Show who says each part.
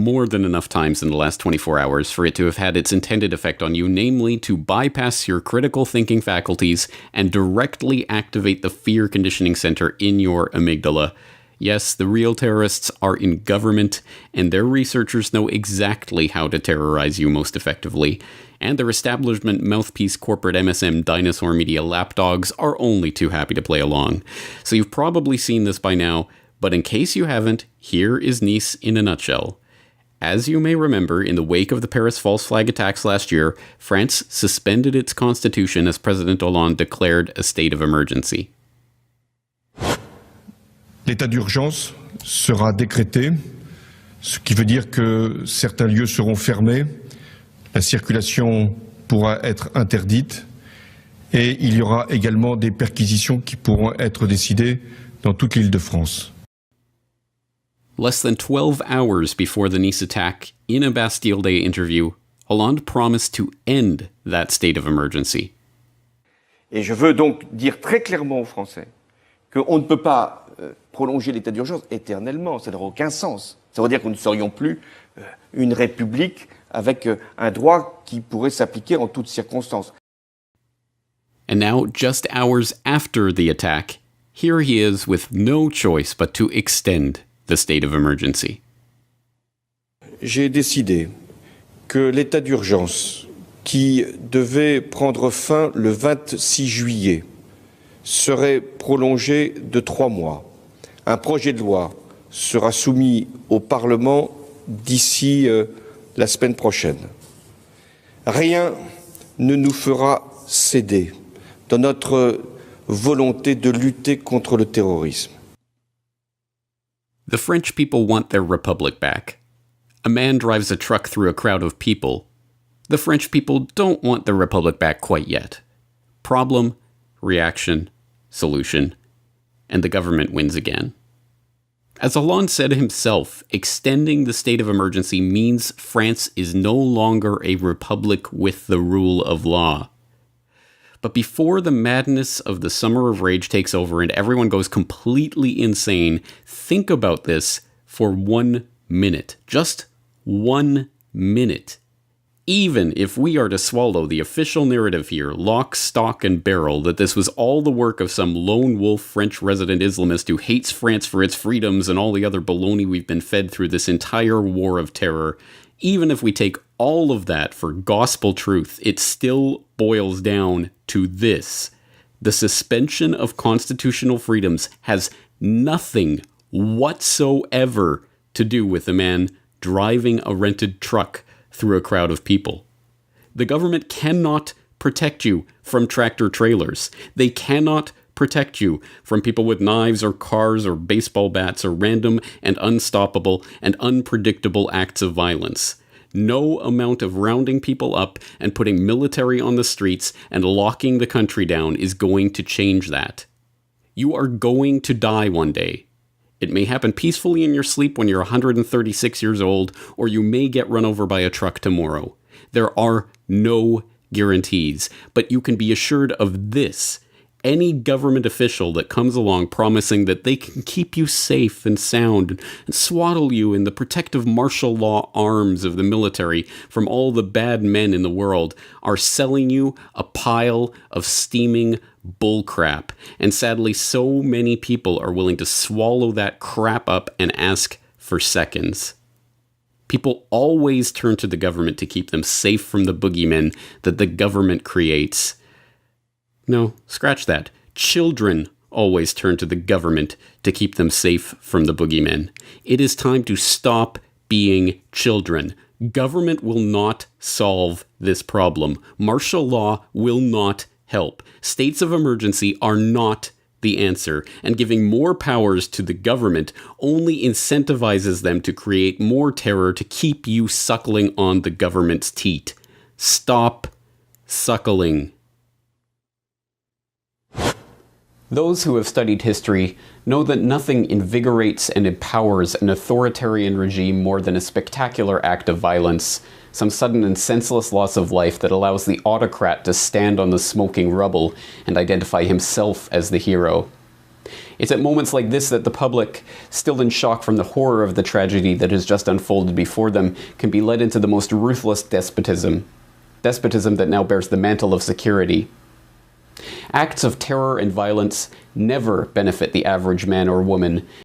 Speaker 1: more than enough times in the last 24 hours for it to have had its intended effect on you, namely to bypass your critical thinking faculties and directly activate the fear conditioning center in your amygdala. Yes, the real terrorists are in government, and their researchers know exactly how to terrorize you most effectively, and their establishment mouthpiece corporate MSM dinosaur media lapdogs are only too happy to play along. So you've probably seen this by now, but in case you haven't, here is Nice in a nutshell. As you may remember, in the wake of the Paris false flag attacks last year, France suspended its constitution as President Hollande declared a state of emergency.
Speaker 2: L'état d'urgence sera décrété, ce qui veut dire que certains lieux seront fermés, la circulation pourra être interdite et il y aura également des perquisitions qui pourront être décidées dans toute l'Île-de-France.
Speaker 1: Less than 12 hours before the Nice attack, in a Bastille Day interview, Hollande promised to end that state of emergency.
Speaker 3: Et je veux donc dire très clairement aux Français qu'on ne peut pas prolonger l'état d'urgence éternellement, ça n'aurait aucun sens. Ça veut dire que nous ne serions plus une république avec un droit qui pourrait s'appliquer en toutes circonstances.
Speaker 1: And now, just hours after the attack, here he is with no choice but to extend the state of emergency.
Speaker 3: J'ai décidé que l'état d'urgence qui devait prendre fin le 26 juillet serait prolongé de 3 mois. Un projet de loi sera soumis au Parlement d'ici la semaine prochaine. Rien ne nous fera céder dans notre volonté de lutter contre le terrorisme.
Speaker 1: The French people want their republic back. A man drives a truck through a crowd of people. The French people don't want their republic back quite yet. Problem, reaction, solution, and the government wins again. As Hollande said himself, extending the state of emergency means France is no longer a republic with the rule of law. But before the madness of the Summer of Rage takes over and everyone goes completely insane, think about this for 1 minute. Just 1 minute. Even if we are to swallow the official narrative here, lock, stock, and barrel, that this was all the work of some lone wolf French resident Islamist who hates France for its freedoms and all the other baloney we've been fed through this entire war of terror, even if we take all of that for gospel truth, it still boils down to this. The suspension of constitutional freedoms has nothing whatsoever to do with a man driving a rented truck through a crowd of people. The government cannot protect you from tractor trailers. They cannot protect you from people with knives or cars or baseball bats or random and unstoppable and unpredictable acts of violence. No amount of rounding people up and putting military on the streets and locking the country down is going to change that. You are going to die one day. It may happen peacefully in your sleep when you're 136 years old, or you may get run over by a truck tomorrow. There are no guarantees, but you can be assured of this. Any government official that comes along promising that they can keep you safe and sound and swaddle you in the protective martial law arms of the military from all the bad men in the world are selling you a pile of steaming bullcrap. And sadly, so many people are willing to swallow that crap up and ask for seconds. People always turn to the government to keep them safe from the boogeymen that the government creates. No, scratch that. Children always turn to the government to keep them safe from the boogeymen. It is time to stop being children. Government will not solve this problem. Martial law will not help. States of emergency are not the answer, and giving more powers to the government only incentivizes them to create more terror to keep you suckling on the government's teat. Stop suckling. Those who have studied history know that nothing invigorates and empowers an authoritarian regime more than a spectacular act of violence, some sudden and senseless loss of life that allows the autocrat to stand on the smoking rubble and identify himself as the hero. It's at moments like this that the public, still in shock from the horror of the tragedy that has just unfolded before them, can be led into the most ruthless despotism. Despotism that now bears the mantle of security. Acts of terror and violence never benefit the average man or woman,